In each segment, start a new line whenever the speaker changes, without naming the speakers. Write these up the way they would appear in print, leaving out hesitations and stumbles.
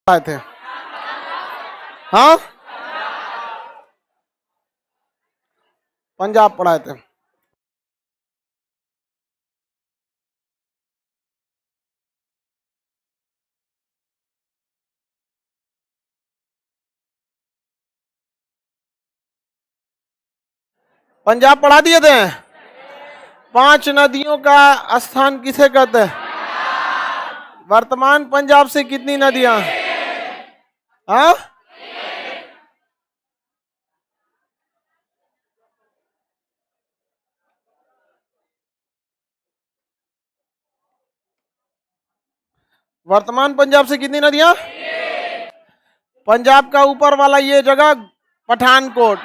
आए थे? हाँ, पंजाब पढ़ाए थे। पंजाब पढ़ा दिए थे। 5 नदियों का स्थान किसे कहते हैं? वर्तमान पंजाब से कितनी नदियां? हाँ, वर्तमान पंजाब से कितनी नदियां? पंजाब का ऊपर वाला ये जगह पठानकोट,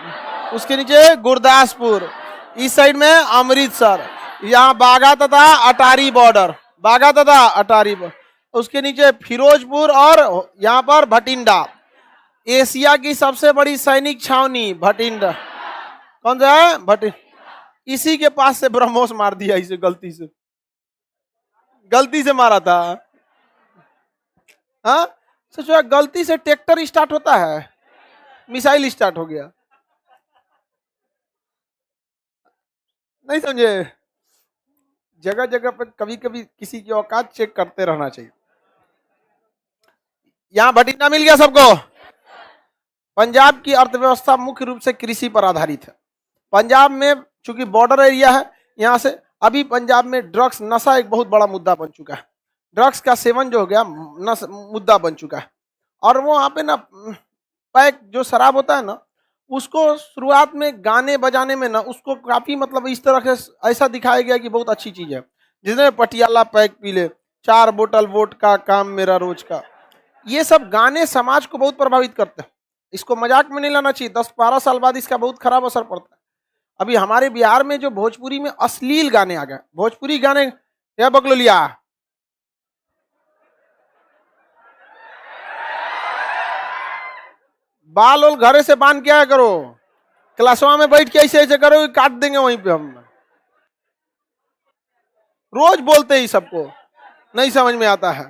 उसके नीचे गुरदासपुर, इस साइड में अमृतसर, यहाँ बाघा तथा अटारी बॉर्डर, बाघा तथा अटारी बॉर्डर, उसके नीचे फिरोजपुर और यहाँ पर भटिंडा। एशिया की सबसे बड़ी सैनिक छावनी भटिंडा कौन सा है? भटिंडा। इसी के पास से ब्रह्मोस मार दिया इसे, गलती से मारा था। हाँ, सोचो गलती से ट्रैक्टर स्टार्ट होता है, मिसाइल स्टार्ट हो गया। नहीं समझे? जगह जगह पर कभी कभी किसी की औकात चेक करते रहना चाहिए। यहां भटिंडा मिल गया सबको। पंजाब की अर्थव्यवस्था मुख्य रूप से कृषि पर आधारित है। पंजाब में चूंकि बॉर्डर एरिया है, यहां से अभी पंजाब में ड्रग्स, नशा एक बहुत बड़ा मुद्दा बन चुका है। ड्रग्स का सेवन जो हो गया मुद्दा बन चुका है। और वो वहां पे ना पैक जो शराब होता है ना, उसको शुरुआत में गाने बजाने में ना उसको काफी मतलब इस तरह से ऐसा दिखाया गया कि बहुत अच्छी चीज है। जिसने पटियाला पैक पी ले, 4 बोतल वोट का काम मेरा रोज का, ये सब गाने समाज को बहुत प्रभावित करते हैं। इसको मजाक में नहीं लाना चाहिए। 10-12 साल बाद इसका बहुत खराब असर पड़ता है। अभी हमारे बिहार में जो भोजपुरी में अश्लील गाने आ गए, भोजपुरी गाने क्या बकलो लिया, बाल और घरे से बांध के आया करो, क्लासवा में बैठ के ऐसे ऐसे करो, काट देंगे वहीं पे हम। रोज बोलते ही सबको नहीं समझ में आता है।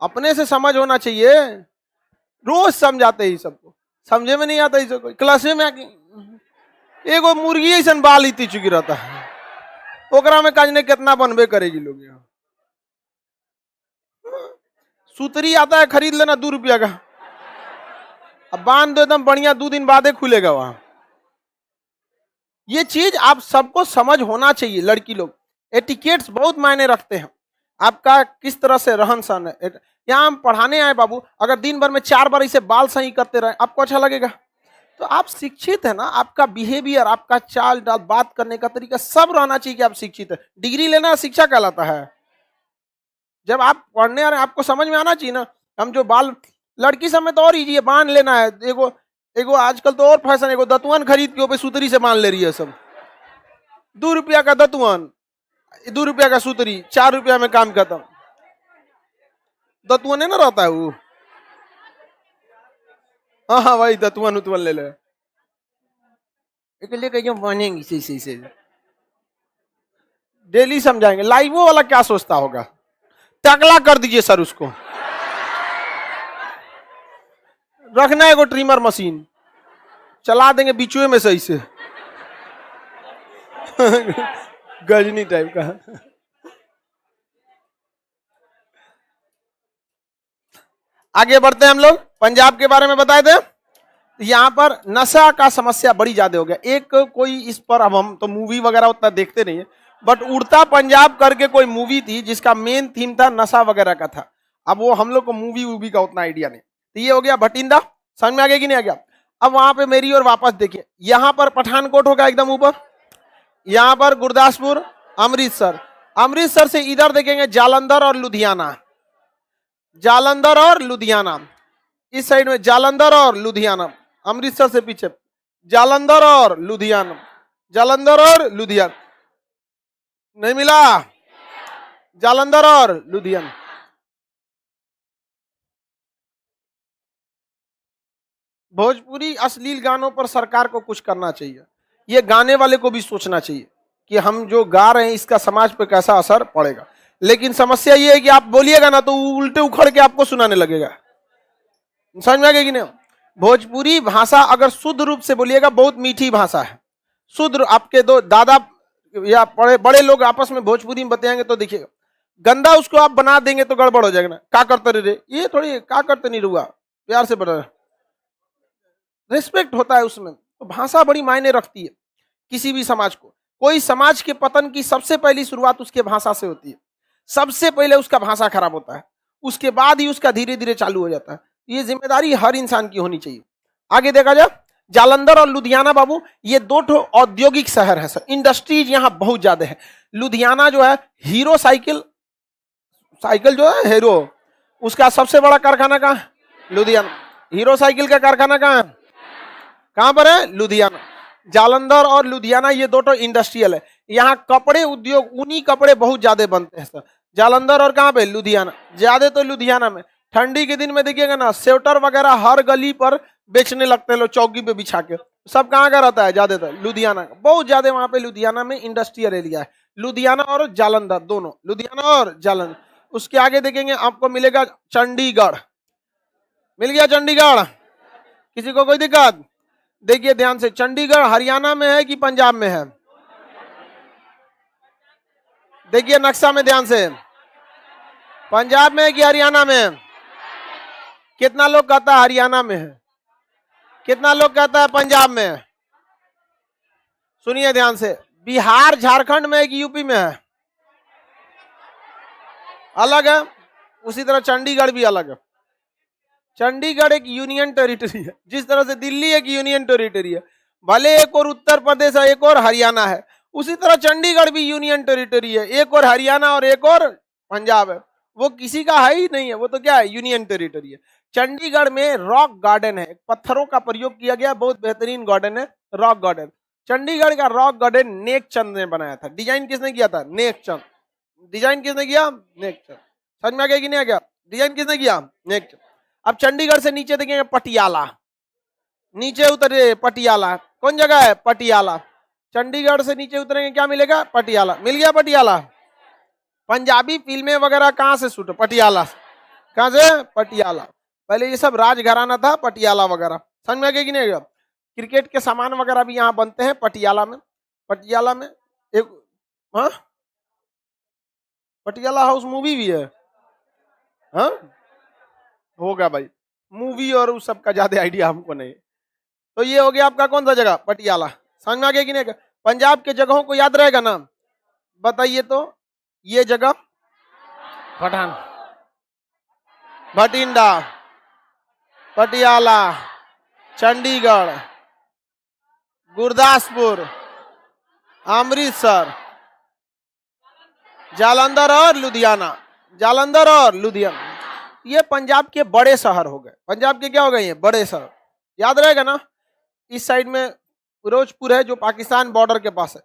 अपने से समझ होना चाहिए। रोज समझाते ही सबको, समझे में नहीं आता इसे। कोई क्लास में आके एगो मुर्गी ऐसा बाल इतनी चुकी रहता है, ओकरा में काजने कितना बनबे करेगी लोग। यहाँ सूतरी आता है, खरीद लेना 2 रुपया का, अब बांध दो एकदम बढ़िया, 2 दिन बाद खुलेगा वहां। ये चीज आप सबको समझ होना चाहिए। लड़की लोग एटिकेट्स बहुत मायने रखते हैं। आपका किस तरह से रहन सहन है। यहाँ हम पढ़ाने आए बाबू, अगर दिन भर में 4 बार इसे बाल सही करते रहे, आपको अच्छा लगेगा? तो आप शिक्षित है ना, आपका बिहेवियर, आपका चाल डाल, बात करने का तरीका सब रहना चाहिए कि आप शिक्षित है। डिग्री लेना शिक्षा कहलाता है। जब आप पढ़ने आ रहे हैं, आपको समझ में आना चाहिए ना। हम जो बाल, लड़की सब में तो और इजी है, बांध लेना है। एगो एगो आजकल तो और फैशन, एगो दतुअन खरीद के ऊपर सूतरी से बांध ले रही है सब। 2 रुपया का दतुअन, 2 रुपया का सूतरी, 4 रुपया में काम खत्म। दतुअन है ना रहता है वो। हाँ हाँ भाई, दतुअन उतुअन ले ले, इसलिए कहीं बनेंगी सी से डेली समझाएंगे। लाइवो वाला क्या सोचता होगा? टकला कर दीजिए सर उसको। रखना है एगो ट्रिमर मशीन, चला देंगे बीचुए में सही से गजनी टाइप का। आगे बढ़ते हैं हम लोग। पंजाब के बारे में बताए थे। यहाँ पर नशा का समस्या बड़ी ज्यादा हो गया। एक कोई इस पर, अब हम तो मूवी वगैरह उतना देखते नहीं है, बट उड़ता पंजाब करके कोई मूवी थी जिसका मेन थीम था नशा वगैरह का था। अब वो हम लोग को मूवी का उतना आइडिया नहीं। तो ये हो गया भटिंडा, समझ में आ गया कि नहीं आ गया? अब वहां पे मेरी और वापस देखिए, यहाँ पर पठानकोट होगा एकदम ऊपर, यहाँ पर गुरदासपुर, अमृतसर। अमृतसर से इधर देखेंगे जालंधर और लुधियाना, जालंधर और लुधियाना। इस साइड में जालंधर और लुधियाना, अमृतसर से पीछे जालंधर और लुधियाना, जालंधर और लुधियाना। नहीं मिला? जालंधर और लुधियाना। भोजपुरी अश्लील गानों पर सरकार को कुछ करना चाहिए। ये गाने वाले को भी सोचना चाहिए कि हम जो गा रहे हैं इसका समाज पे कैसा असर पड़ेगा। लेकिन समस्या ये है कि आप बोलिएगा ना तो उल्टे उखड़ के आपको सुनाने लगेगा। समझ में आ गया कि नहीं? भोजपुरी भाषा अगर शुद्ध रूप से बोलिएगा बहुत मीठी भाषा है। शुद्ध आपके दो दादा या बड़े बड़े लोग आपस में भोजपुरी में बताएंगे तो देखिएगा, गंदा उसको आप बना देंगे तो गड़बड़ हो जाएगा ना। क्या करते रे, ये थोड़ी क्या करते नहीं रुआ, प्यार से बता, रिस्पेक्ट होता है उसमें। तो भाषा बड़ी मायने रखती है किसी भी समाज को। कोई समाज के पतन की सबसे पहली शुरुआत उसके भाषा से होती है। सबसे पहले उसका भाषा खराब होता है, उसके बाद ही उसका धीरे धीरे चालू हो जाता है। ये जिम्मेदारी हर इंसान की होनी चाहिए। आगे देखा जाए, जालंधर और लुधियाना बाबू ये दो औद्योगिक शहर है सर, इंडस्ट्रीज यहाँ बहुत ज्यादा है। लुधियाना जो है हीरो साइकिल जो है हीरो, उसका सबसे बड़ा कारखाना कहाँ है? लुधियाना। हीरो साइकिल का कारखाना कहाँ है? कहाँ पर है? लुधियाना। जालंधर और लुधियाना ये दो इंडस्ट्रियल है। यहाँ कपड़े उद्योग, ऊनी कपड़े बहुत ज्यादा बनते हैं सर, जालंधर और कहाँ पे? लुधियाना। ज्यादा तो लुधियाना में। ठंडी के दिन में देखिएगा ना, स्वेटर वगैरह हर गली पर बेचने लगते हैं लोग, चौकी पे बिछा के। सब कहाँ का रहता है? ज्यादातर लुधियाना का। बहुत ज्यादा वहां पे लुधियाना में इंडस्ट्रियल एरिया है। लुधियाना और जालंधर दोनों, लुधियाना और जालंधर। उसके आगे देखेंगे आपको मिलेगा चंडीगढ़। मिल गया चंडीगढ़? किसी को कोई दिक्कत? देखिए ध्यान से, चंडीगढ़ हरियाणा में है कि पंजाब में है? देखिए नक्शा में ध्यान से, पंजाब में है कि हरियाणा में है? कितना लोग कहता है हरियाणा में है, कितना लोग कहता है पंजाब में है? सुनिए ध्यान से, बिहार झारखंड में है कि यूपी में है? अलग है। उसी तरह चंडीगढ़ भी अलग है। चंडीगढ़ एक यूनियन टेरिटरी है, जिस तरह से दिल्ली एक यूनियन टेरिटरी है, भले एक और उत्तर प्रदेश है एक और हरियाणा है, उसी तरह चंडीगढ़ भी यूनियन टेरिटरी है, एक और हरियाणा और एक और पंजाब है। वो किसी का है ही नहीं है, वो तो क्या है? यूनियन टेरिटरी है। चंडीगढ़ में रॉक गार्डन है, पत्थरों का प्रयोग किया गया, बहुत बेहतरीन गार्डन है रॉक गार्डन। चंडीगढ़ का रॉक गार्डन नेक चंद ने बनाया था। डिजाइन किसने किया था? नेक चंद। डिजाइन किसने किया? नेक चंद। समझ में आ गया कि नहीं आ गया? डिजाइन किसने किया? नेक चंद। अब चंडीगढ़ से नीचे देखेंगे पटियाला, नीचे उतरे पटियाला। कौन जगह है? पटियाला। चंडीगढ़ से नीचे उतरेंगे क्या मिलेगा? पटियाला। मिल गया पटियाला। पंजाबी फिल्में वगैरह कहां से शूट? पटियाला। कहां से? पटियाला। पहले ये सब राजघराना था, पटियाला वगैरह। समझ में आ गया कि नहीं आ गया? क्रिकेट के सामान वगैरह भी यहाँ बनते हैं पटियाला में। पटियाला में एक हाँ पटियाला हाउस मूवी भी है। हाँ होगा भाई, मूवी और उस सब का ज्यादा आइडिया हमको नहीं। तो ये हो गया आपका कौन सा जगह? पटियाला। समझ में आ गया कि नहीं? पंजाब के जगहों को याद रहेगा ना? बताइए तो। ये जगह पठान, भटिंडा, पटियाला, चंडीगढ़, गुरदासपुर, अमृतसर, जालंधर और लुधियाना। जालंधर और लुधियाना ये पंजाब के बड़े शहर हो गए। पंजाब के क्या हो गए? ये बड़े शहर। याद रहेगा ना? इस साइड में फिरोजपुर है जो पाकिस्तान बॉर्डर के पास है,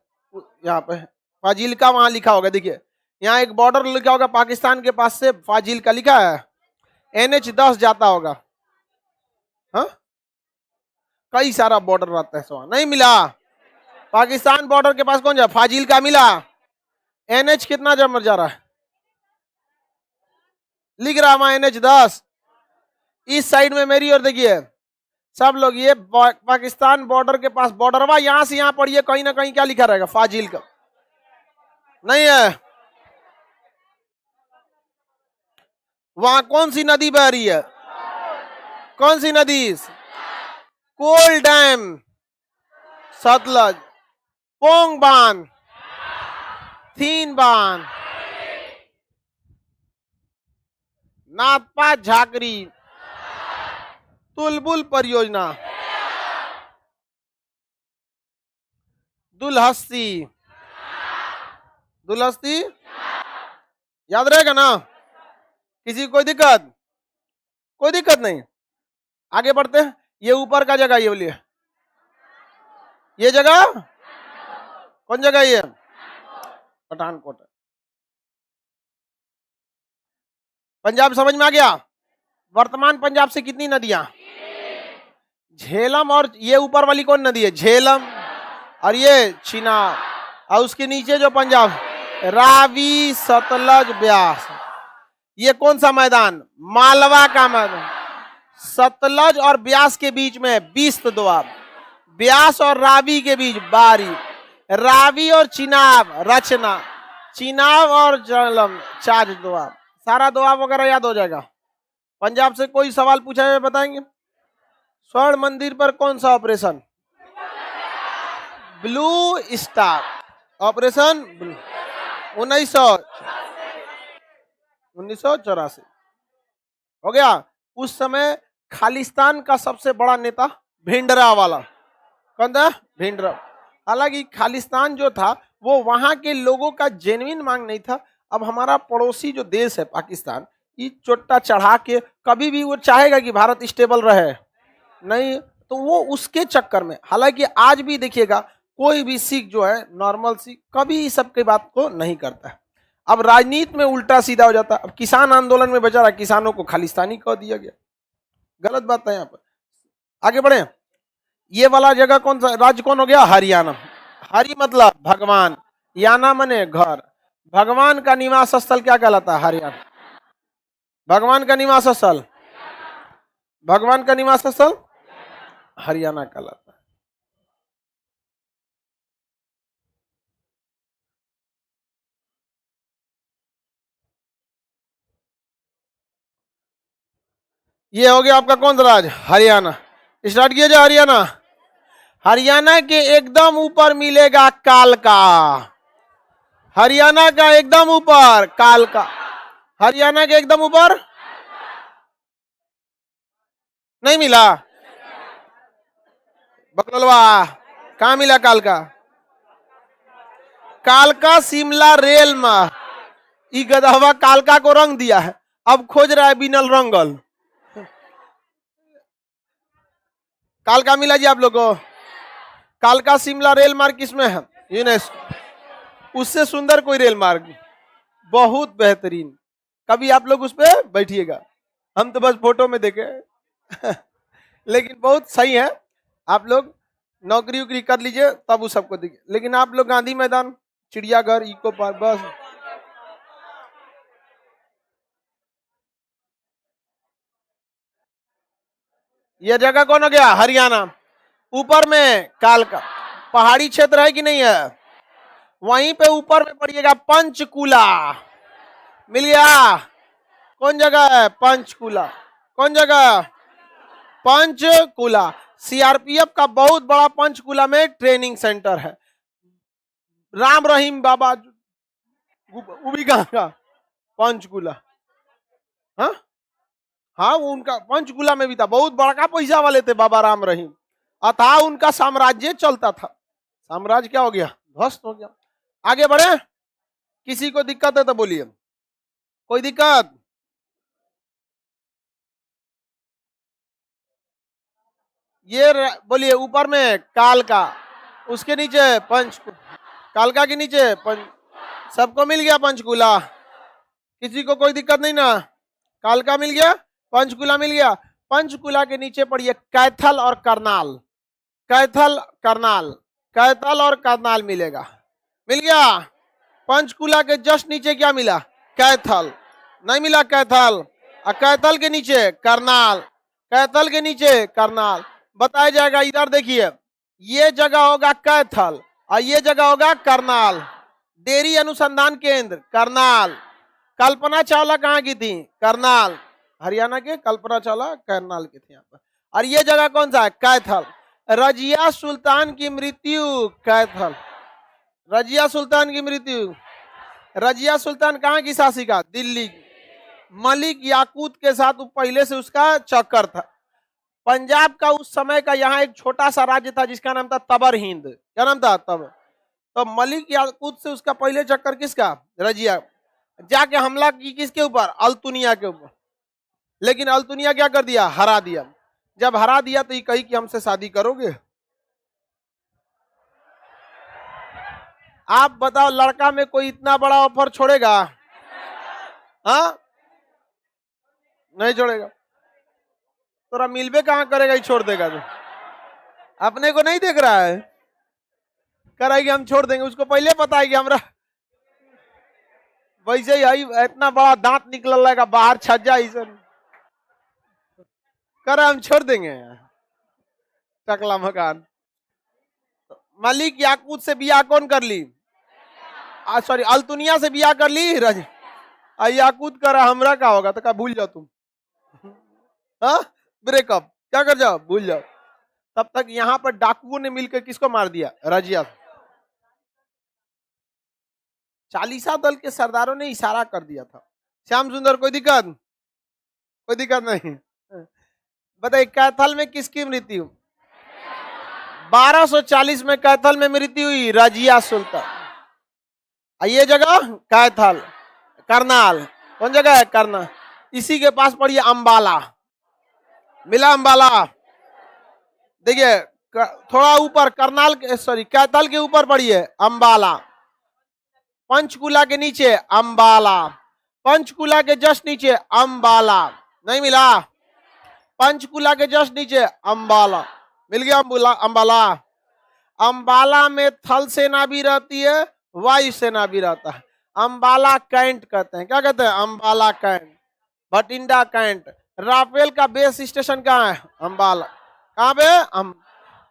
यहाँ पे फाजिलका वहां लिखा होगा। देखिए यहाँ एक बॉर्डर लिखा होगा पाकिस्तान के पास से, फाजिलका लिखा है। NH-10 जाता होगा। हाँ कई सारा बॉर्डर रहता है, सो नहीं मिला। पाकिस्तान बॉर्डर के पास कौन जा? फाजिलका मिला। NH कितना जमर जा रहा है? लिख रहा मैं NH-10। इस साइड में मेरी और देखिए सब लोग ये पाकिस्तान बॉर्डर के पास, बॉर्डरवा यहां से यहां पढ़िए, कहीं ना कहीं क्या लिखा रहेगा? फाजिलका। नहीं है? वहां कौन सी नदी बह रही है? कौन सी नदी? कोल डैम, सतलज, पोंग बांध, थीन बांध, नाथपा झाकरी, तुलबुल परियोजना, दुलहस्ती। दुलहस्ती याद रहेगा ना? किसी कोई दिक्कत? कोई दिक्कत नहीं। आगे बढ़ते हैं। ये ऊपर का जगह, ये बोलिए ये जगह कौन जगह? ये पठानकोट। पंजाब समझ में आ गया? वर्तमान पंजाब से कितनी नदियां? झेलम। और ये ऊपर वाली कौन नदी है? झेलम। और ये चिनाब। और उसके नीचे जो पंजाब रावी, सतलज, ब्यास। ये कौन सा मैदान? मालवा का मैदान। सतलज और ब्यास के बीच में बीस्त दोआब, ब्यास और रावी के बीच बारी, रावी और चिनाब रचना, चिनाब और जलम चाज दोआब। सारा दोआब वगैरह याद हो जाएगा। पंजाब से कोई सवाल पूछा है बताएंगे? स्वर्ण मंदिर पर कौन सा ऑपरेशन? ब्लू स्टार ऑपरेशन 1984 हो गया। उस समय खालिस्तान का सबसे बड़ा नेता भिंडरा वाला कौन था? भिंडरा। हालांकि खालिस्तान जो था वो वहां के लोगों का जेन्युइन मांग नहीं था। अब हमारा पड़ोसी जो देश है पाकिस्तान, ये चोट्टा चढ़ा के कभी भी वो चाहेगा कि भारत स्टेबल रहे नहीं, तो वो उसके चक्कर में। हालांकि आज भी देखिएगा कोई भी सिख जो है नॉर्मल सिख कभी इस सब के बात को नहीं करता है। अब राजनीति में उल्टा सीधा हो जाता है। अब किसान आंदोलन में बेचारा किसानों को खालिस्तानी कह दिया गया, गलत बात है। यहाँ पर आगे बढ़े। ये वाला जगह कौन सा राज्य कौन हो गया? हरियाणा। हरि मतलब भगवान, याना मने घर। भगवान का निवास स्थल क्या कहलाता है? हरियाणा। भगवान का निवास स्थल, भगवान का निवास स्थल हरियाणा कहलाता है। ये हो गया आपका कौन सा राज्य? हरियाणा। स्टार्ट किया जाए। हरियाणा। हरियाणा के एकदम ऊपर मिलेगा कालका। हरियाणा का एकदम ऊपर कालका। हरियाणा के एकदम ऊपर नहीं मिला। बकलवा कहाँ मिला? कालका। कालका शिमला रेल में ई गधवा कालका को रंग दिया है, अब खोज रहा है बिनल रंगल। कालका मिला जी आप लोग को? कालका शिमला रेल मार्ग किसमें है? यूनेस्को। उससे सुंदर कोई रेल मार्ग, बहुत बेहतरीन। कभी आप लोग उस पर बैठिएगा, हम तो बस फोटो में देखे लेकिन बहुत सही है। आप लोग नौकरी उकरी कर लीजिए तब उस सबको देखिए। लेकिन आप लोग गांधी मैदान, चिड़ियाघर, इको पार्क, बस ये जगह कौन हो गया? हरियाणा। ऊपर में कालका, पहाड़ी क्षेत्र है कि नहीं है? वहीं पे ऊपर में पड़िएगा पंचकूला। मिल गया? कौन जगह है? पंचकूला। कौन जगह? पंचकूला। सीआरपीएफ का बहुत बड़ा पंचकूला में ट्रेनिंग सेंटर है। राम रहीम बाबा उभी कहाँ का? पंचकूला। हाँ हाँ, वो उनका पंचकूला में भी था। बहुत बड़ा पैसा वाले थे बाबा राम रहीम, अतः उनका साम्राज्य चलता था। साम्राज्य क्या हो गया? ध्वस्त हो गया। आगे बढ़े। किसी को दिक्कत है तो बोलिए। कोई दिक्कत? ये बोलिए। ऊपर में कालका, उसके नीचे पंचकूला, कालका के नीचे सबको मिल गया पंचकूला। किसी को कोई दिक्कत नहीं ना? कालका मिल गया, पंचकूला मिल गया। पंचकूला के नीचे पड़िए कैथल और करनाल। कैथल करनाल, कैथल और करनाल मिलेगा। मिल गया? पंचकूला के जस्ट नीचे क्या मिला? कैथल। नहीं मिला कैथल? कैथल के नीचे करनाल, कैथल के नीचे करनाल। बताया जाएगा। इधर देखिए, ये जगह होगा कैथल और ये जगह होगा करनाल। डेयरी अनुसंधान केंद्र करनाल। कल्पना चावला कहाँ की थी? करनाल। हरियाणा के कल्पना चावला करनाल की थी यहाँ पर। और ये जगह कौन सा है? कैथल। रजिया सुल्तान की मृत्यु कैथल। रजिया सुल्तान की मृत्यु। रजिया सुल्तान कहाँ की शासिका? दिल्ली। मलिक याकूत के साथ पहले से उसका चक्कर था। पंजाब का उस समय का यहाँ एक छोटा सा राज्य था जिसका नाम था तबर हिंद। क्या नाम था? तबर। तो मलिक याकूत से उसका पहले चक्कर किसका? रजिया। जाके हमला की किसके ऊपर? अल्तुनिया के ऊपर। लेकिन अल्तुनिया क्या कर दिया? हरा दिया। जब हरा दिया तो ये कही कि हमसे शादी करोगे। आप बताओ, लड़का में कोई इतना बड़ा ऑफर छोड़ेगा? हाँ, नहीं छोड़ेगा। तोरा मिलबे कहाँ करेगा, ही छोड़ देगा। तो अपने को नहीं देख रहा है, करेगी हम छोड़ देंगे। उसको पहले पता है कि हमरा वैसे ही इतना बड़ा दांत निकल रहेगा बाहर छज्जा इसे कर हम छोड़ देंगे टकला मकान। मलिक याकूत से बियाह कौन कर ली? सॉरी अल्तुनिया से बियाह कर ली रज। याकूत करा हमरा का होगा तो क्या भूल जाओ तुम। हाँ ब्रेकअप क्या कर जाओ भूल जाओ। तब तक यहाँ पर डाकुओं ने मिलकर किसको मार दिया? रजिया। चालीसा दल के सरदारों ने इशारा कर दिया था। श्याम सुंदर कोई दिक्कत? कोई दिक्कत नहीं। बताइए कैथल में किसकी मृत्यु? 1240 में कैथल में मृत्यु हुई रजिया सुल्तान। ये जगह कैथल करनाल कौन जगह है? करनाल। इसी के पास पड़ी अंबाला। मिला अंबाला? देखिए थोड़ा ऊपर करनाल के सॉरी कैथल के ऊपर पड़ी है अंबाला। पंचकुला के नीचे अंबाला। पंचकुला के जस्ट नीचे अंबाला। नहीं मिला? पंचकुला के जस्ट नीचे अंबाला। मिल गया अंबाला। अंबाला में थल सेना भी रहती है वायु सेना भी रहता है। अंबाला कैंट कहते हैं। क्या कहते हैं? Ambala cantt. Bathinda cantt. Rafale का बेस स्टेशन कहाँ है? अंबाला। कहाँ पे?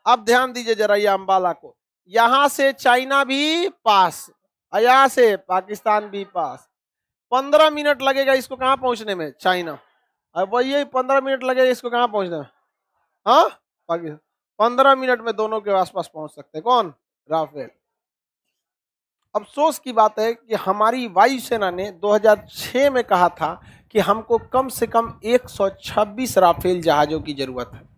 अब ध्यान दीजिए जरा ये अंबाला को। यहां से चाइना भी पास, यहाँ से पाकिस्तान भी पास। 15 मिनट लगेगा इसको कहाँ पहुंचने में? चाइना। अब वही 15 मिनट लगेगा इसको कहाँ पहुंचने में? हाँ पाकिस्तान। 15 मिनट में दोनों के आसपास पहुंच सकते हैं। कौन? राफेल। अफसोस की बात है कि हमारी वायुसेना ने 2006 में कहा था कि हमको कम से कम 126 राफेल जहाजों की जरूरत है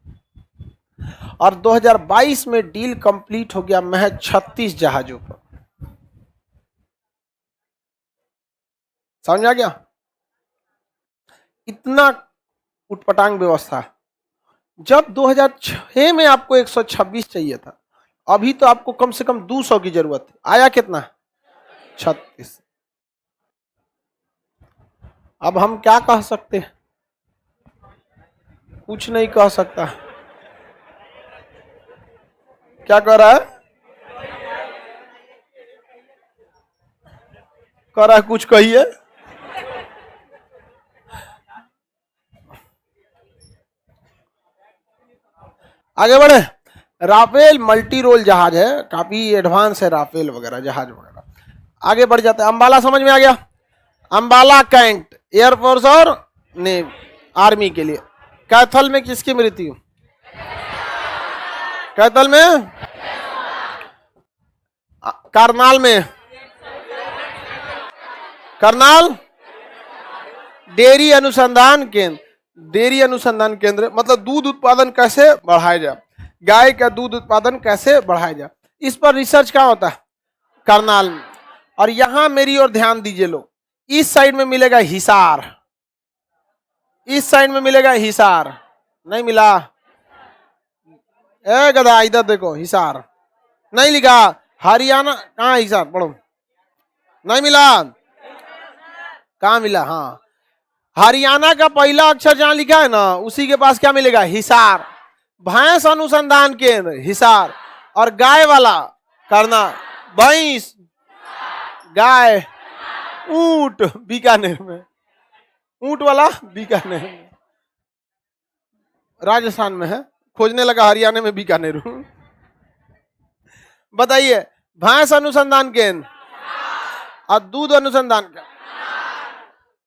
और 2022 में डील कंप्लीट हो गया महज 36 जहाजों पर। समझ आ गया? इतना उटपटांग व्यवस्था। जब 2006 में आपको 126 चाहिए था, अभी तो आपको कम से कम 200 की जरूरत है। आया कितना? 36। अब हम क्या कह सकते हैं? कुछ नहीं कह सकता। क्या कह रहा है? कह रहा है कुछ कहिए। आगे बढ़े। राफेल मल्टी रोल जहाज है, काफी एडवांस है राफेल वगैरह जहाज वगैरह। आगे बढ़ जाते हैं। अंबाला समझ में आ गया? अंबाला कैंट एयरफोर्स और नेवी आर्मी के लिए। कैथल में किसकी मृत्यु? कैथल में? करनाल में? करनाल डेयरी अनुसंधान केंद्र। डेयरी अनुसंधान केंद्र मतलब दूध उत्पादन कैसे बढ़ाया जाए, गाय का दूध उत्पादन कैसे बढ़ाया जाए, इस पर रिसर्च कहाँ होता है? करनाल में। और यहां मेरी ओर ध्यान दीजिए लोग, इस साइड में मिलेगा हिसार, इस साइड में मिलेगा हिसार। नहीं मिला? ए गधा इधर देखो, हिसार नहीं लिखा। हरियाणा कहाँ? हिसार पढ़ो। नहीं मिला? कहाँ मिला? हाँ हरियाणा का पहला अक्षर जहां लिखा है ना, उसी के पास क्या मिलेगा? हिसार। भैंस अनुसंधान केंद्र हिसार और गाय वाला करना। भैंस गाय ऊंट बीकानेर में। ऊंट वाला बीकानेर में, राजस्थान में है। खोजने लगा हरियाणा में बीकानेर। बताइए भैंस अनुसंधान केंद्र और दूध अनुसंधान केंद्र,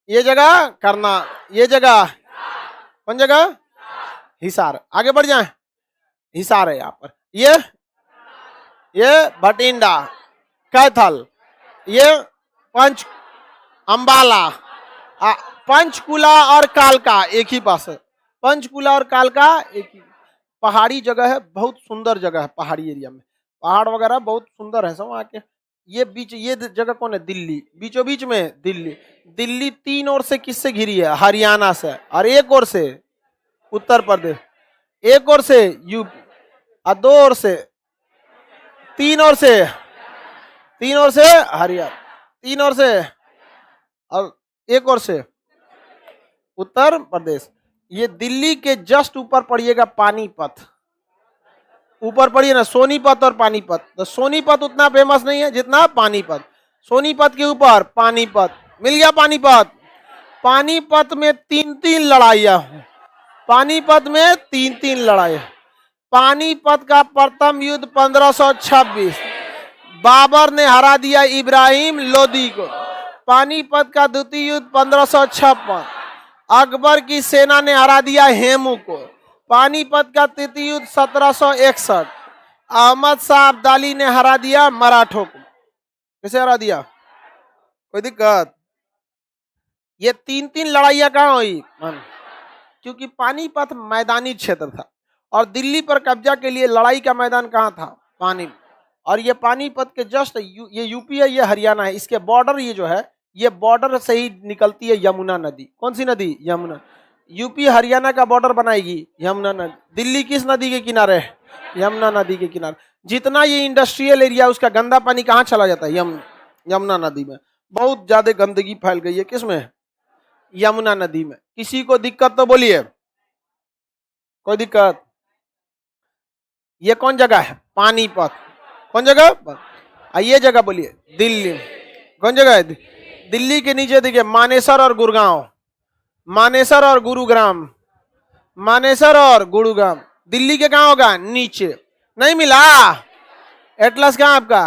ये जगह करना, ये जगह कौन जगह? हिसार। आगे बढ़ जाए। हिसार है यहाँ पर। ये भटिंडा, कैथल, ये पंच अंबाला, पंचकुला और कालका एक ही पास है। पंचकुला और कालका एक ही पहाड़ी जगह है, बहुत सुंदर जगह है। पहाड़ी एरिया में पहाड़ वगैरह बहुत सुंदर है सब वहाँ के। ये बीच, ये जगह कौन है? दिल्ली। बीचों बीच में दिल्ली। दिल्ली 3 ओर से किससे घिरी है? हरियाणा से, और 1 ओर से उत्तर प्रदेश, 1 ओर से यूपी, और 2 ओर से, 3 ओर से, 3 ओर से हरियाणा, 3 ओर से और 1 ओर से उत्तर प्रदेश। ये दिल्ली के जस्ट ऊपर पड़िएगा पानीपत। ऊपर पड़िए ना सोनीपत और पानीपत। तो सोनीपत उतना फेमस नहीं है जितना पानीपत। सोनीपत के ऊपर पानीपत, मिल गया पानीपत। पानीपत में 3-3 लड़ाइयां, पानीपत में 3-3 लड़ाई। पानीपत का प्रथम युद्ध 1526, बाबर ने हरा दिया इब्राहिम लोदी को। पानीपत का द्वितीय युद्ध 1556, अकबर की सेना ने हरा दिया हेमू को। पानीपत का तृतीय युद्ध 1761, अहमद शाह अब्दाली ने हरा दिया मराठों को। कैसे हरा दिया? कोई दिक्कत? ये 3-3 लड़ाइयां कहां हुई? क्योंकि पानीपत मैदानी क्षेत्र था और दिल्ली पर कब्जा के लिए लड़ाई का मैदान कहां था? पानी। और ये पानीपत के जस्ट ये यूपी है, ये हरियाणा है, इसके बॉर्डर ये जो है, ये बॉर्डर से ही निकलती है यमुना नदी। कौन सी नदी? यमुना। यूपी हरियाणा का बॉर्डर बनाएगी यमुना नदी। दिल्ली किस नदी के किनारे है? यमुना नदी के किनारे। जितना ये इंडस्ट्रियल एरिया, उसका गंदा पानी कहाँ चला जाता है? यमुना नदी में। बहुत ज्यादा गंदगी फैल गई है किसमें? यमुना नदी में। किसी को दिक्कत तो बोलिए, कोई दिक्कत? ये कौन जगह है? पानीपत। कौन जगह? ये जगह बोलिए दिल्ली। कौन जगह है? दिल्ली के नीचे देखिए मानेसर और गुड़गांव, मानेसर और गुरुग्राम, मानेसर और गुरुग्राम। दिल्ली के कहां होगा? नीचे। नहीं मिला? एटलस कहां आपका?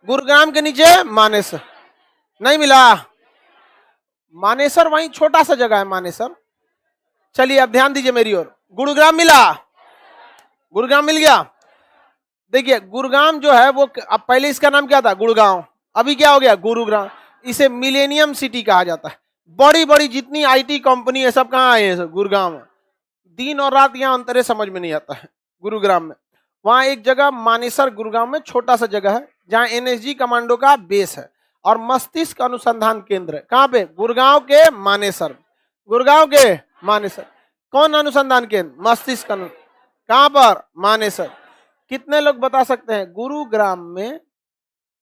गुरुग्राम के नीचे मानेसर। नहीं मिला? मानेसर वहीं छोटा सा जगह है मानेसर। चलिए अब ध्यान दीजिए मेरी ओर। गुरुग्राम मिला? गुरुग्राम मिल गया। देखिए गुरुग्राम जो है वो, अब पहले इसका नाम क्या था? गुड़गांव। अभी क्या हो गया? गुरुग्राम। इसे मिलेनियम सिटी कहा जाता है। बड़ी बड़ी जितनी आईटी कंपनी है सब कहाँ आए हैं? गुरुग्राम। दिन और रात यहाँ अंतरे समझ में नहीं आता है गुरुग्राम में। वहां एक जगह मानेसर गुरुग्राम में छोटा सा जगह है जहां एनएसजी कमांडो का बेस है और मस्तिष्क अनुसंधान केंद्र है। कहाँ पे? गुरुगांव के मानेसर। गुरुगांव के मानेसर। कौन अनुसंधान केंद्र? मस्तिष्क। कहां पर? मानेसर। कितने लोग बता सकते हैं? गुरुग्राम में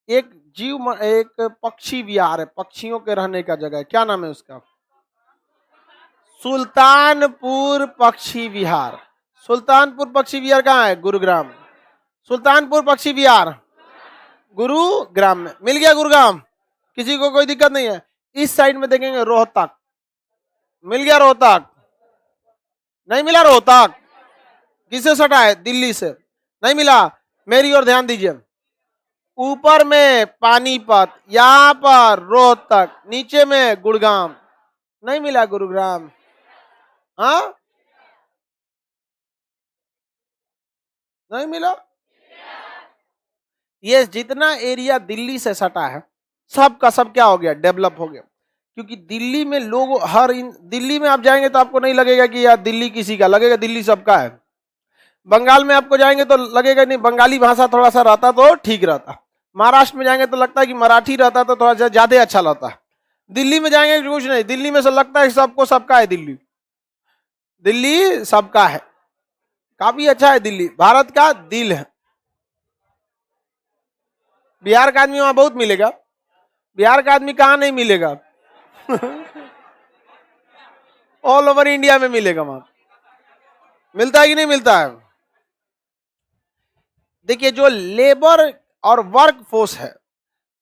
एक एक पक्षी विहार है, पक्षियों के रहने का जगह है। क्या नाम है उसका? सुल्तानपुर पक्षी विहार। सुल्तानपुर पक्षी विहार कहाँ है? गुरुग्राम। सुल्तानपुर पक्षी विहार गुरुग्राम में। मिल गया गुरुग्राम। किसी को कोई दिक्कत नहीं है? इस साइड में देखेंगे रोहतक। मिल गया रोहतक? नहीं मिला रोहतक? किससे सटा है? दिल्ली से। नहीं मिला? मेरी ओर ध्यान दीजिए। ऊपर में पानीपत, यहां पर रोहतक, नीचे में गुड़गांव। नहीं मिला गुरुग्राम? हाँ नहीं मिला? ये जितना एरिया दिल्ली से सटा है सब का सब क्या हो गया? डेवलप हो गया। क्योंकि दिल्ली में लोग दिल्ली में आप जाएंगे तो आपको नहीं लगेगा कि यार दिल्ली किसी का, लगेगा दिल्ली सबका है। बंगाल में आपको जाएंगे तो लगेगा नहीं, बंगाली भाषा थोड़ा सा रहता तो ठीक रहता। महाराष्ट्र में जाएंगे तो लगता है कि मराठी रहता तो थोड़ा सा ज्यादा अच्छा लगता है। दिल्ली में जाएंगे कुछ नहीं, दिल्ली में से लगता है सबको सबका है। दिल्ली दिल्ली सबका है। काफी अच्छा है दिल्ली, भारत का दिल है। बिहार का आदमी वहां बहुत मिलेगा। बिहार का आदमी कहां नहीं मिलेगा? ऑल ओवर इंडिया में मिलेगा। वहां मिलता है कि नहीं मिलता है? देखिए जो लेबर और वर्क फोर्स है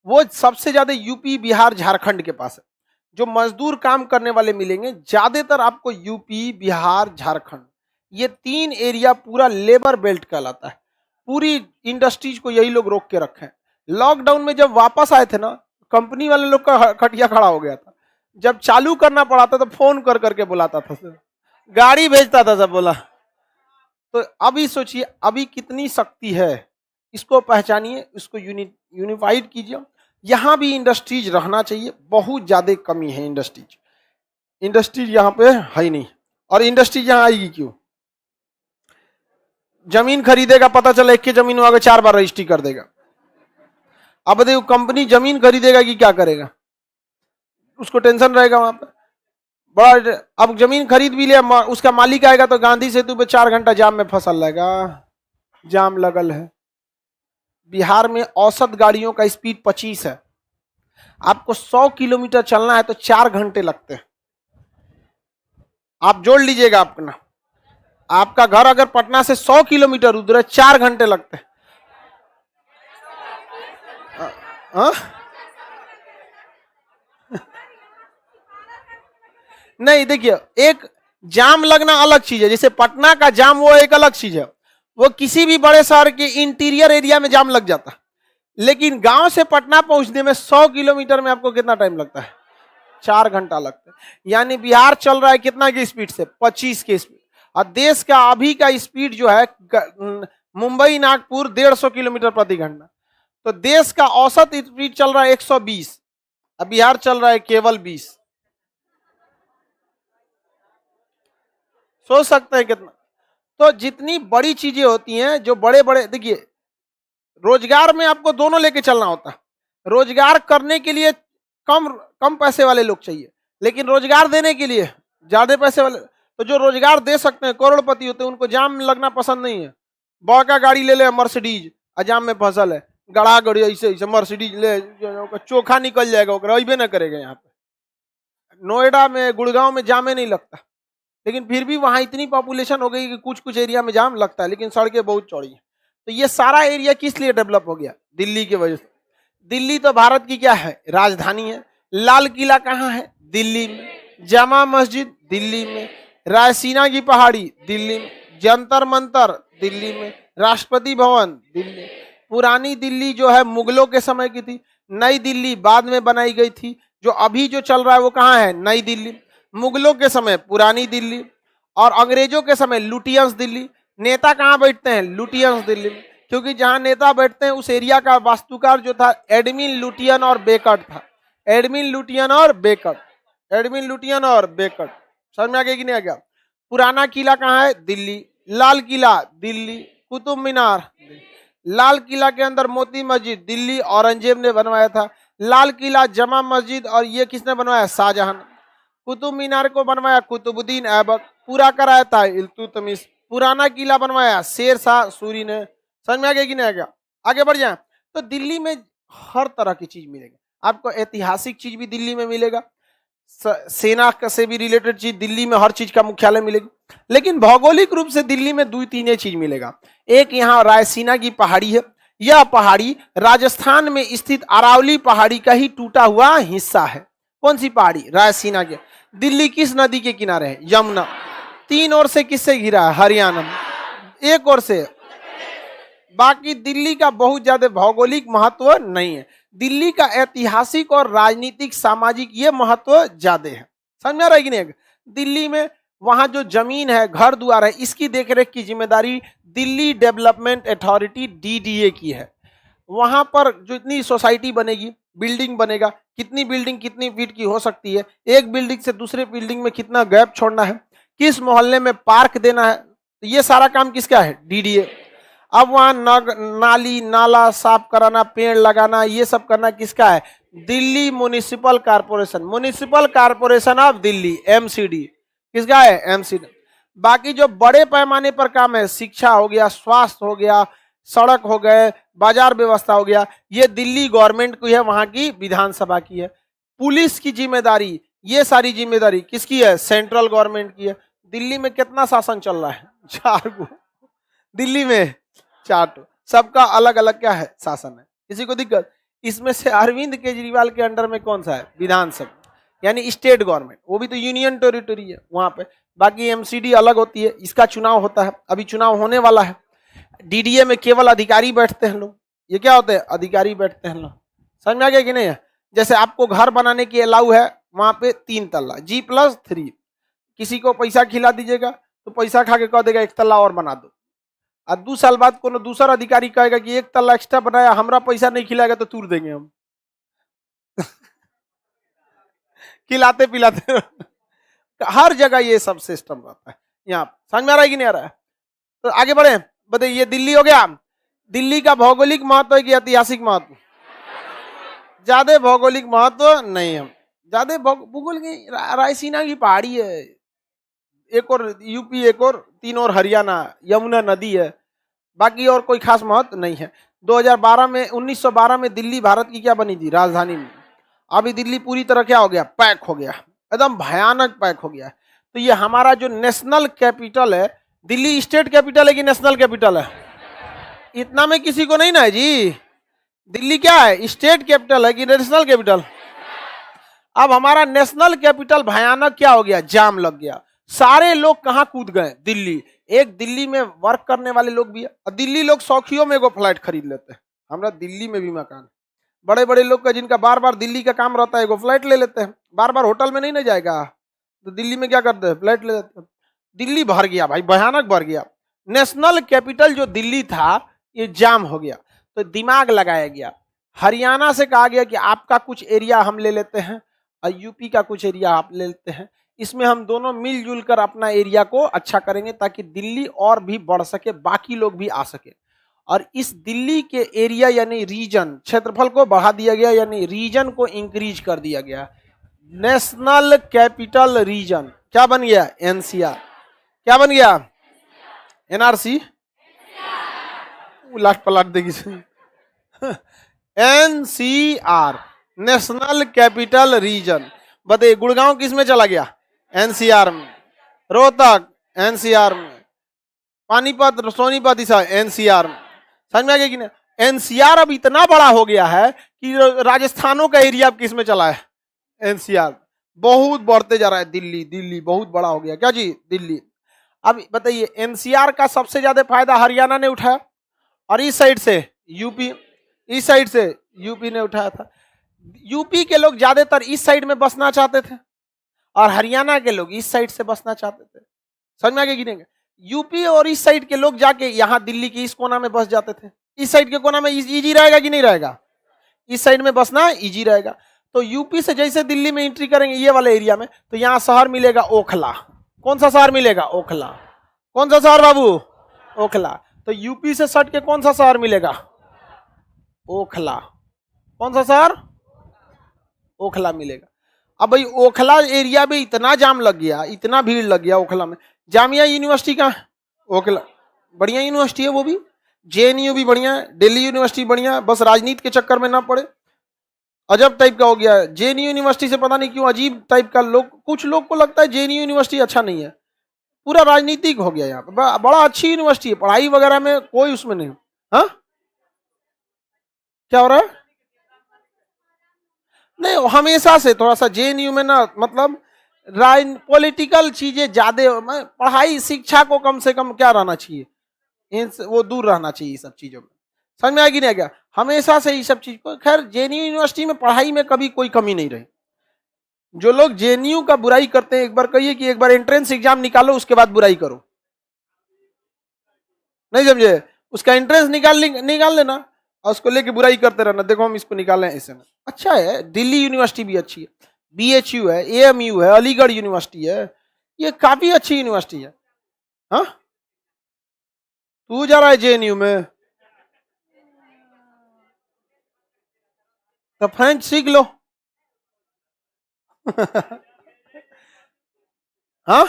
वो सबसे ज्यादा यूपी, बिहार, झारखंड के पास है। जो मजदूर काम करने वाले मिलेंगे ज्यादातर आपको यूपी, बिहार, झारखंड, ये 3 एरिया पूरा लेबर बेल्ट कहलाता है। पूरी इंडस्ट्रीज को यही लोग रोक के रखे हैं। लॉकडाउन में जब वापस आए थे ना, कंपनी वाले लोग का खटिया खड़ा हो गया था। जब चालू करना पड़ा था तो फोन कर करके बुलाता था सर, गाड़ी भेजता था सब, बोला। तो अभी सोचिए अभी कितनी शक्ति है, इसको पहचानिए, इसको यूनिफाइड कीजिए। यहाँ भी इंडस्ट्रीज रहना चाहिए, बहुत ज्यादा कमी है इंडस्ट्रीज यहाँ पे है ही नहीं। और इंडस्ट्रीज यहाँ आएगी क्यों? जमीन खरीदेगा, पता चला एक के जमीन में आगे 4 बार रजिस्ट्री कर देगा। अब देखो कंपनी जमीन खरीदेगा कि क्या करेगा, उसको टेंशन रहेगा वहां पे बड़ा। अब जमीन खरीद भी लिया, उसका मालिक आएगा तो गांधी सेतु पे 4 घंटा जाम में फसल रहेगा, जाम लगल है। बिहार में औसत गाड़ियों का स्पीड 25 है। आपको 100 किलोमीटर चलना है तो 4 घंटे लगते हैं। आप जोड़ लीजिएगा अपना, आपका घर अगर पटना से 100 किलोमीटर दूर है, 4 घंटे लगते हैं। हाँ? नहीं देखिए, एक जाम लगना अलग चीज है, जैसे पटना का जाम वो एक अलग चीज है, वो किसी भी बड़े शहर के इंटीरियर एरिया में जाम लग जाता है। लेकिन गांव से पटना पहुंचने में 100 किलोमीटर में आपको कितना टाइम लगता है? 4 घंटा लगता है। यानी बिहार चल रहा है कितना की स्पीड से? 25 की स्पीड। और देश का अभी का स्पीड जो है मुंबई नागपुर 150 किलोमीटर प्रति घंटा। तो देश का औसत स्पीड चल रहा है 120, अब बिहार चल रहा है केवल 20। सोच सकते हैं कितना। तो जितनी बड़ी चीजें होती हैं, जो बड़े बड़े, देखिए रोजगार में आपको दोनों लेके चलना होता है। रोजगार करने के लिए कम कम पैसे वाले लोग चाहिए, लेकिन रोजगार देने के लिए ज्यादा पैसे वाले। तो जो रोजगार दे सकते हैं, करोड़पति होते हैं, उनको जाम में लगना पसंद नहीं है। बड़का गाड़ी ले ले मर्सिडीज, जाम में फसल है, गड़ा गड़ी ऐसे ऐसे मर्सिडीज ले, चोखा निकल जाएगा, अबे ना करेगा। यहाँ पे नोएडा में, गुड़गांव में जामे नहीं लगता, लेकिन फिर भी वहां इतनी पॉपुलेशन हो गई कि कुछ कुछ एरिया में जाम लगता है, लेकिन सड़कें बहुत चौड़ी हैं। तो ये सारा एरिया किस लिए डेवलप हो गया? दिल्ली की वजह से। दिल्ली तो भारत की क्या है? राजधानी है। लाल किला कहाँ है? दिल्ली में। जामा मस्जिद दिल्ली में। रायसीना की पहाड़ी दिल्ली में। जंतर मंतर दिल्ली में। राष्ट्रपति भवन दिल्ली। पुरानी दिल्ली जो है मुगलों के समय की थी, नई दिल्ली बाद में बनाई गई थी। जो अभी जो चल रहा है वो कहाँ है? नई दिल्ली। मुगलों के समय पुरानी दिल्ली, और अंग्रेजों के समय लुटियंस दिल्ली। नेता कहाँ बैठते हैं? लुटियंस दिल्ली में, क्योंकि जहां नेता बैठते हैं उस एरिया का वास्तुकार जो था एडमिन लुटियन और बेकट था। एडमिन लुटियन और बेकट, एडमिन लुटियन और बेकट। समझ में आ गया कि नहीं आ गया? पुराना किला कहाँ है? दिल्ली। लाल किला दिल्ली। कुतुब मीनार दिल्ली। लाल किला के अंदर मोती मस्जिद दिल्ली, औरंगजेब ने बनवाया था। लाल किला, जमा मस्जिद, और ये किसने बनवाया? शाहजहां। कुतुब मीनार को बनवाया कुतुबुद्दीन ऐबक, पूरा कराया था इल्तुतमिश। पुराना किला बनवाया शेर शाह सूरी ने। समझ में आ गया कि नहीं आ गया? आगे बढ़ जाए। तो दिल्ली में हर तरह की चीज मिलेगी आपको। ऐतिहासिक चीज भी दिल्ली में मिलेगा, सेना से भी रिलेटेड चीज दिल्ली में, हर चीज का मुख्यालय मिलेगी। लेकिन भौगोलिक रूप से दिल्ली में 2-3 चीज मिलेगा। एक यहाँ रायसीना की पहाड़ी है। यह पहाड़ी राजस्थान में स्थित अरावली पहाड़ी का ही टूटा हुआ हिस्सा है। कौन सी पहाड़ी? रायसीना के। दिल्ली किस नदी के किनारे है? यमुना। 3 ओर से किससे घिरा है? हरियाणा। 1 ओर से। बाकी दिल्ली का बहुत ज्यादा भौगोलिक महत्व नहीं है। दिल्ली का ऐतिहासिक और राजनीतिक सामाजिक ये महत्व ज्यादा है। समझ में आ रहा है कि नहीं? दिल्ली में वहां जो जमीन है, घर द्वार है, इसकी देखरेख की जिम्मेदारी दिल्ली डेवलपमेंट अथॉरिटी DDA की है। वहां पर जो इतनी सोसाइटी बनेगी, बिल्डिंग बनेगा, कितनी बिल्डिंग कितनी फीट की हो सकती है, एक बिल्डिंग से दूसरे बिल्डिंग में कितना गैप छोड़ना है, किस मोहल्ले में पार्क देना है, तो ये सारा काम किसका है? DDA। अब वहां नाली नाला साफ कराना, पेड़ लगाना, ये सब करना किसका है? Delhi municipal corporation. Municipal corporation of Delhi, MCD। किसका है? MCD। बाकी जो बड़े पैमाने पर काम है, शिक्षा हो गया, स्वास्थ्य हो गया, सड़क हो गए, बाजार व्यवस्था हो गया, ये दिल्ली गवर्नमेंट की है, वहां की विधानसभा की है। पुलिस की जिम्मेदारी, ये सारी जिम्मेदारी किसकी है? सेंट्रल गवर्नमेंट की है। दिल्ली में कितना शासन चल रहा है? 4 गो। दिल्ली में 4, सबका अलग अलग क्या है? शासन है। किसी को दिक्कत? इसमें से अरविंद केजरीवाल के अंडर में कौन सा है? विधानसभा, यानी स्टेट गवर्नमेंट, वो भी तो यूनियन टेरिटरी है वहां पे। बाकी MCD अलग होती है, इसका चुनाव होता है, अभी चुनाव होने वाला है। DDA में केवल अधिकारी बैठते हैं लोग। ये क्या होते हैं? अधिकारी बैठते हैं लोग। समझ में आ गया कि नहीं? जैसे आपको घर बनाने की अलाउ है, वहां पे 3 तल्ला G+3। किसी को पैसा खिला दीजिएगा तो पैसा खा के कह देगा 1 तल्ला और बना दो। और 2 साल बाद कोनो दूसरा अधिकारी कहेगा कि 1 तल्ला एक्स्ट्रा बनाया, हमरा पैसा नहीं खिलाएगा तो तूर देंगे हम। खिलाते पिलाते हर जगह ये सब सिस्टम रहता है। यहाँ समझ में आ रहा है कि नहीं आ रहा है? तो आगे बढ़े, बताइए। ये दिल्ली हो गया। दिल्ली का भौगोलिक महत्व है कि ऐतिहासिक महत्व? ज्यादा भौगोलिक महत्व नहीं है, ज्यादा भूगोल की। रायसीना की पहाड़ी है, एक और यूपी, एक और 3 और हरियाणा, यमुना नदी है। बाकी और कोई खास महत्व नहीं है। 1912 में दिल्ली भारत की क्या बनी थी? राजधानी में। अभी दिल्ली पूरी तरह क्या हो गया? पैक हो गया, एकदम भयानक पैक हो गया। तो ये हमारा जो नेशनल कैपिटल है, दिल्ली स्टेट कैपिटल है कि नेशनल कैपिटल है? इतना में किसी को नहीं ना है जी। दिल्ली क्या है, स्टेट कैपिटल है कि नेशनल कैपिटल? अब हमारा नेशनल कैपिटल भयानक क्या हो गया, जाम लग गया। सारे लोग कहां कूद गए, दिल्ली। एक दिल्ली में वर्क करने वाले लोग भी है, और दिल्ली लोग शौकियों में एगो फ्लैट खरीद लेते हैं। हमारा दिल्ली में भी मकान, बड़े बड़े लोग का जिनका बार बार दिल्ली का काम रहता है, एगो फ्लैट ले लेते हैं। बार बार होटल में नहीं ना जाएगा, तो दिल्ली में क्या करते हैं, फ्लैट ले लेते हैं। दिल्ली भर गया भाई, भयानक भर गया। नेशनल कैपिटल जो दिल्ली था ये जाम हो गया, तो दिमाग लगाया गया। हरियाणा से कहा गया कि आपका कुछ एरिया हम ले लेते हैं और यूपी का कुछ एरिया आप ले लेते हैं, इसमें हम दोनों मिलजुल कर अपना एरिया को अच्छा करेंगे ताकि दिल्ली और भी बढ़ सके, बाकी लोग भी आ सके। और इस दिल्ली के एरिया यानी रीजन, क्षेत्रफल को बढ़ा दिया गया, यानी रीजन को इंक्रीज कर दिया गया। नेशनल कैपिटल रीजन क्या बन गया, एनसीआर। क्या बन गया, एनआरसी। उलट पलट देगी एनसीआर, नेशनल कैपिटल रीजन। बताइए गुड़गांव किस में चला गया, एनसीआर में। रोहतक एनसीआर में, पानीपत सोनीपत इस एनसीआर में। समझ में आ गया कि नहीं? एनसीआर अब इतना बड़ा हो गया है कि राजस्थानों का एरिया अब किस में चला है, एनसीआर। बहुत बढ़ते जा रहा है दिल्ली, दिल्ली बहुत बड़ा हो गया। क्या जी, दिल्ली। अब बताइए एनसीआर का सबसे ज्यादा फायदा हरियाणा ने उठाया, और इस साइड से यूपी, इस साइड से यूपी ने उठाया था। यूपी के लोग ज्यादातर इस साइड में बसना चाहते थे, और हरियाणा के लोग इस साइड से बसना चाहते थे। समझ में आ गया कि नहीं? यूपी और इस साइड के लोग जाके यहाँ दिल्ली के इस कोना में बस जाते थे। इस साइड के कोना में इजी रहेगा कि नहीं रहेगा, इस साइड में बसना इजी रहेगा। तो यूपी से जैसे दिल्ली में एंट्री करेंगे ये वाले एरिया में, तो यहाँ शहर मिलेगा ओखला। कौन सा शहर मिलेगा, ओखला। कौन सा शहर बाबू, ओखला। तो यूपी से सट के कौन सा शहर मिलेगा, ओखला। कौन सा शहर, ओखला मिलेगा। अब भाई ओखला एरिया में इतना जाम लग गया, इतना भीड़ लग गया ओखला में। जामिया यूनिवर्सिटी कहाँ, ओखला। बढ़िया यूनिवर्सिटी है वो भी, जेएनयू भी बढ़िया है, दिल्ली यूनिवर्सिटी बढ़िया है, बस राजनीति के चक्कर में ना पड़े। अजब टाइप का हो गया है जेएनयू यूनिवर्सिटी से, पता नहीं क्यों अजीब टाइप का। लोग, कुछ लोग को लगता है जेएनयू यूनिवर्सिटी अच्छा नहीं है, पूरा राजनीतिक हो गया यहाँ पे। बड़ा अच्छी यूनिवर्सिटी है, पढ़ाई वगैरह में कोई उसमें नहीं। हाँ क्या हो रहा है, नहीं हमेशा से थोड़ा सा जेएनयू में ना, मतलब पॉलिटिकल चीजें ज्यादा, पढ़ाई शिक्षा को कम से कम क्या रहना चाहिए, इनसे वो दूर रहना चाहिए सब चीजों में। समझ में आएगी नहीं क्या, हमेशा से ये सब चीज को। खैर जेएनयू यूनिवर्सिटी में पढ़ाई में कभी कोई कमी नहीं रही। जो लोग जेएनयू का बुराई करते हैं, एक बार कहिए कि एक बार एंट्रेंस एग्जाम निकालो, उसके बाद बुराई करो। नहीं समझे, उसका एंट्रेंस निकाल लेना और उसको लेके बुराई करते रहना, देखो हम इसको निकाले ऐसे में। अच्छा है, दिल्ली यूनिवर्सिटी भी अच्छी है, बीएचयू है, एएमयू है, अलीगढ़ यूनिवर्सिटी है, ये काफी अच्छी यूनिवर्सिटी है। हाँ तू जा रहा है जेएनयू में, तो फ्रेंच सीख लो हाँ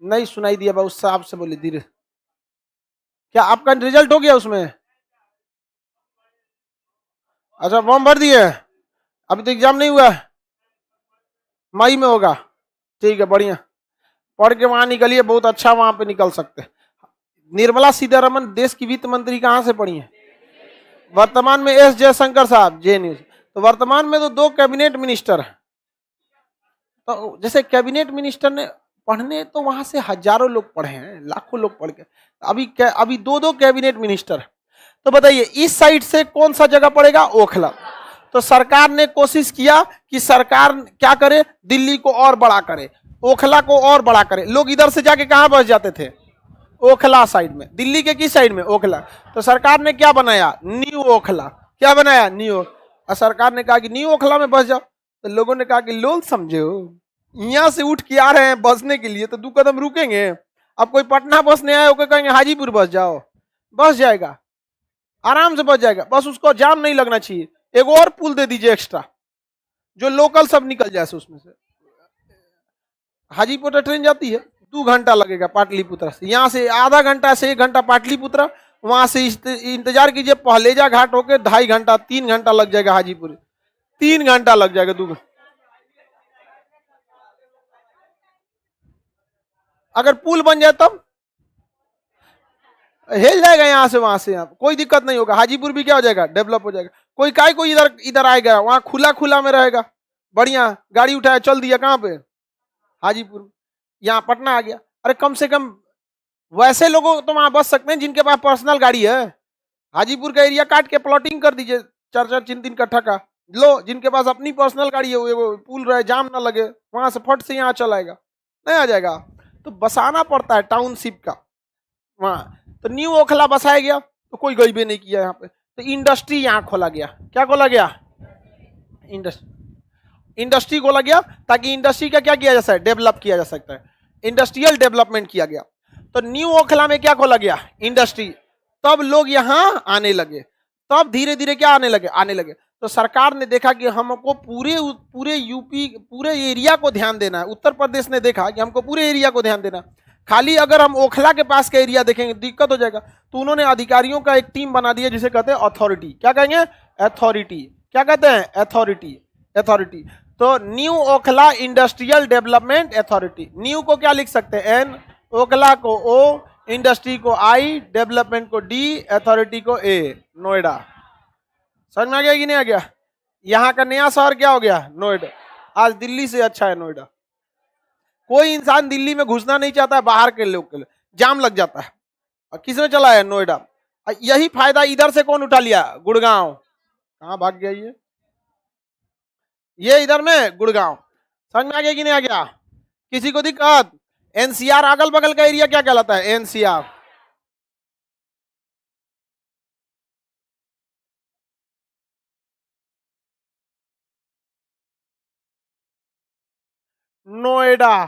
नहीं सुनाई दिया बा, उससे आपसे बोले धीरे। क्या आपका रिजल्ट हो गया उसमें, अच्छा फॉर्म भर दिए, अभी तो एग्जाम नहीं हुआ है, मई में होगा। ठीक है बढ़िया, पढ़ के वहां निकलिए, बहुत अच्छा वहां पे निकल सकते हैं। निर्मला सीतारमन देश की वित्त मंत्री कहां से पढ़ी है, वर्तमान में एस जयशंकर साहब जेएनयू। तो वर्तमान में तो 2 कैबिनेट मिनिस्टर है। तो जैसे कैबिनेट मिनिस्टर ने पढ़ने, तो वहां से हजारों लोग पढ़े हैं, लाखों लोग पढ़ के अभी 2 कैबिनेट मिनिस्टर है। तो बताइए इस साइड से कौन सा जगह पड़ेगा, ओखला। तो सरकार ने कोशिश किया कि सरकार क्या करे, दिल्ली को और बड़ा करे, ओखला को और बड़ा करे। लोग इधर से जाके कहां बस जाते थे, ओखला साइड में। दिल्ली के किस साइड में, ओखला। तो सरकार ने क्या बनाया, न्यू ओखला। क्या बनाया, न्यू। और सरकार ने कहा कि न्यू ओखला में बस जाओ। तो लोगों ने कहा कि लोग समझे हो, यहां से उठ के आ रहे हैं बसने के लिए, तो 2 कदम रुकेंगे। अब कोई पटना बसने आए होकर कहेंगे हाजीपुर बस जाओ, बस जाएगा, आराम से बच जाएगा। बस उसको जाम नहीं लगना चाहिए, एक और पुल दे दीजिए एक्स्ट्रा, जो लोकल सब निकल जाए उसमें से। हाजीपुर ट्रेन जाती है, 2 घंटा लगेगा पाटलिपुत्र से, यहाँ से आधा घंटा से 1 घंटा पाटलिपुत्र, वहां से इंतजार कीजिए पहलेजा घाट होके 2.5 घंटा 3 घंटा लग जाएगा, हाजीपुर 3 घंटा लग जाएगा, 2 घंटा। अगर पुल बन जाए तब हिल जाएगा यहाँ से वहां से, यहाँ कोई दिक्कत नहीं होगा। हाजीपुर भी क्या हो जाएगा, डेवलप हो जाएगा। कोई काय कोई इधर इधर आएगा, वहां खुला खुला में रहेगा, बढ़िया गाड़ी उठाया चल दिया, कहाँ पे, हाजीपुर। यहाँ पटना आ गया, अरे कम से कम वैसे लोगों तो वहां बच सकते हैं जिनके पास पर्सनल गाड़ी है। हाजीपुर का एरिया काट के प्लॉटिंग कर दीजिए 4-4 3-3 कट्ठा का, लो जिनके पास अपनी पर्सनल गाड़ी है वो पुल रहे, जाम ना लगे, वहां से फट से यहाँ चल आएगा, नहीं आ जाएगा। तो बसाना पड़ता है टाउनशिप का वहां। तो न्यू ओखला बसाया गया तो कोई गरीबी नहीं किया यहाँ पे। तो इंडस्ट्री यहाँ खोला गया, क्या खोला गया, इंडस्ट्री खोला गया, ताकि इंडस्ट्री का क्या किया जा सकता है, डेवलप किया जा सकता है, इंडस्ट्रियल डेवलपमेंट किया गया। तो न्यू ओखला में क्या खोला गया, इंडस्ट्री। तब लोग यहाँ आने लगे, तब धीरे धीरे क्या आने लगे। तो सरकार ने देखा कि हमको पूरे यूपी पूरे एरिया को ध्यान देना है। उत्तर प्रदेश ने देखा कि हमको पूरे एरिया को ध्यान देना, खाली अगर हम ओखला के पास का एरिया देखेंगे दिक्कत हो जाएगा। तो उन्होंने अधिकारियों का एक टीम बना दिया जिसे कहते हैं अथॉरिटी। क्या कहेंगे, अथॉरिटी। क्या कहते हैं, अथॉरिटी। तो new Okhla industrial development authority. New को क्या लिख सकते हैं, एन, ओखला को ओ, इंडस्ट्री को आई, डेवलपमेंट को डी, अथॉरिटी को ए, नोएडा। समझ में आ गया कि नहीं आ गया। यहाँ का नया शहर क्या हो गया, नोएडा। आज दिल्ली से अच्छा है नोएडा। कोई इंसान दिल्ली में घुसना नहीं चाहता है, बाहर के लोग के लिए जाम लग जाता है। और किसने चला है, नोएडा। यही फायदा इधर से कौन उठा लिया, गुड़गांव। कहाँ भाग गया ये इधर में गुड़गांव। समझ में आ गया कि नहीं आ गया, किसी को दिक्कत। एनसीआर अगल बगल का एरिया क्या कहलाता है, एनसीआर। नोएडा,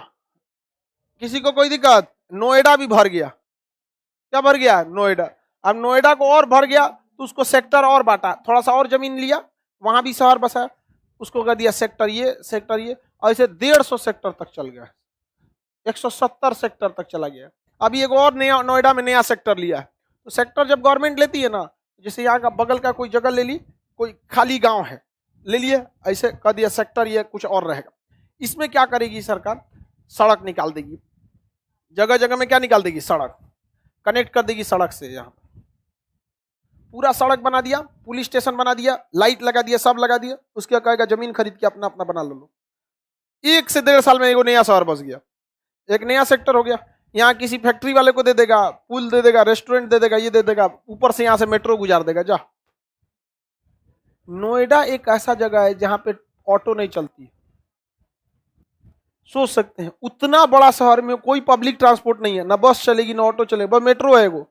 किसी को कोई दिक्कत, नोएडा भी भर गया। क्या भर गया, नोएडा। अब नोएडा को और भर गया तो उसको सेक्टर और बांटा, थोड़ा सा और जमीन लिया, वहां भी शहर बसा, उसको कर दिया सेक्टर ये, सेक्टर ये, और ऐसे 150 सेक्टर तक चल गया, 170 सेक्टर तक चला गया। अभी एक और नया नोएडा में नया सेक्टर लिया है। तो सेक्टर जब गवर्नमेंट लेती है ना, जैसे यहाँ का बगल का कोई जगह ले ली, कोई खाली गांव है ले लिए, ऐसे कर दिया सेक्टर, ये कुछ और रहेगा। इसमें क्या करेगी सरकार, सड़क निकाल देगी, जगह जगह में क्या निकाल देगी, सड़क कनेक्ट कर देगी सड़क से। यहाँ पूरा सड़क बना दिया, पुलिस स्टेशन बना दिया, लाइट लगा दिया, सब लगा दिया। उसके कहेगा जमीन खरीद के अपना अपना बना लो। 1 से 1.5 साल में एक नया शहर बस गया, एक नया सेक्टर हो गया। यहाँ किसी फैक्ट्री वाले को दे देगा, पुल दे देगा, रेस्टोरेंट दे देगा, ये दे देगा, ऊपर से यहाँ से मेट्रो गुजार देगा। जा, नोएडा एक ऐसा जगह है जहां पे ऑटो नहीं चलती। सोच सकते हैं, उतना बड़ा शहर में कोई पब्लिक ट्रांसपोर्ट नहीं है, ना बस चलेगी ना ऑटो चलेगा, बस मेट्रो है वो,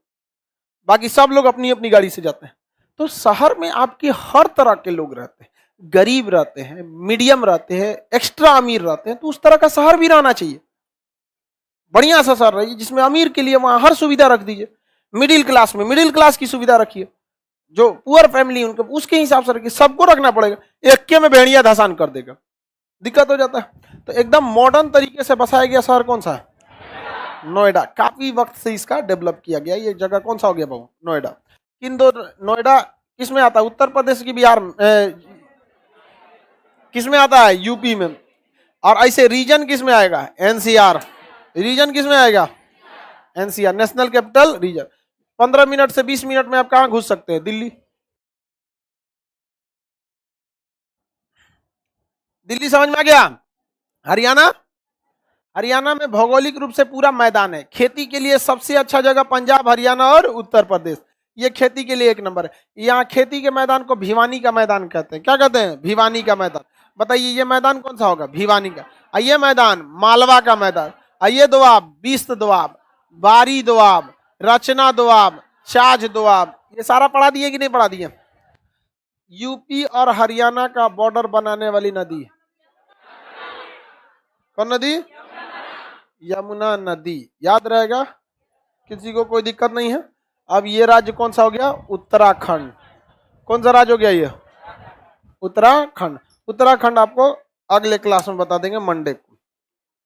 बाकी सब लोग अपनी अपनी गाड़ी से जाते हैं। तो शहर में आपके हर तरह के लोग रहते हैं, गरीब रहते हैं, मीडियम रहते हैं, एक्स्ट्रा अमीर रहते हैं। तो उस तरह का शहर भी रहना चाहिए, बढ़िया सा शहर रहिए जिसमें अमीर के लिए वहां हर सुविधा रख दीजिए, मिडिल क्लास में मिडिल क्लास की सुविधा रखिए, जो पुअर फैमिली उनके उसके हिसाब से रखिए। सबको रखना पड़ेगा, एक के में भेड़िया धसान कर देगा, दिक्कत हो जाता है। तो एकदम मॉडर्न तरीके से बसाया गया शहर कौन सा है, नोएडा। काफी वक्त से इसका डेवलप किया गया। ये जगह कौन सा हो गया बाबू, नोएडा। किन दो, नोएडा किस में आता है, उत्तर प्रदेश की, बिहार में, किस में आता है, यूपी में। और ऐसे रीजन किस में आएगा, एनसीआर। रीजन किस में आएगा, NCR, national capital region. 15 minute से 20 मिनट में आप कहां घुस सकते हैं, दिल्ली। दिल्ली समझ में आ गया। हरियाणा, हरियाणा में भौगोलिक रूप से पूरा मैदान है। खेती के लिए सबसे अच्छा जगह पंजाब, हरियाणा और उत्तर प्रदेश, ये खेती के लिए 1 नंबर है। यहाँ खेती के मैदान को भिवानी का मैदान कहते हैं। क्या कहते हैं, भिवानी का मैदान। बताइए ये मैदान कौन सा होगा, भिवानी का। ये मैदान मालवा का मैदान। ये दोआब, बिस्त दोआब, बारी दोआब, रचना दोआब, छाछ दोआब, ये सारा पढ़ा दिए कि नहीं पढ़ा दिए। यूपी और हरियाणा का बॉर्डर बनाने वाली नदी कौन नदी, यमुना नदी। याद रहेगा, किसी को कोई दिक्कत नहीं है। अब ये राज्य कौन सा हो गया, उत्तराखंड। कौन सा राज्य हो गया ये, उत्तराखंड। उत्तराखंड आपको अगले क्लास में बता देंगे, मंडे को।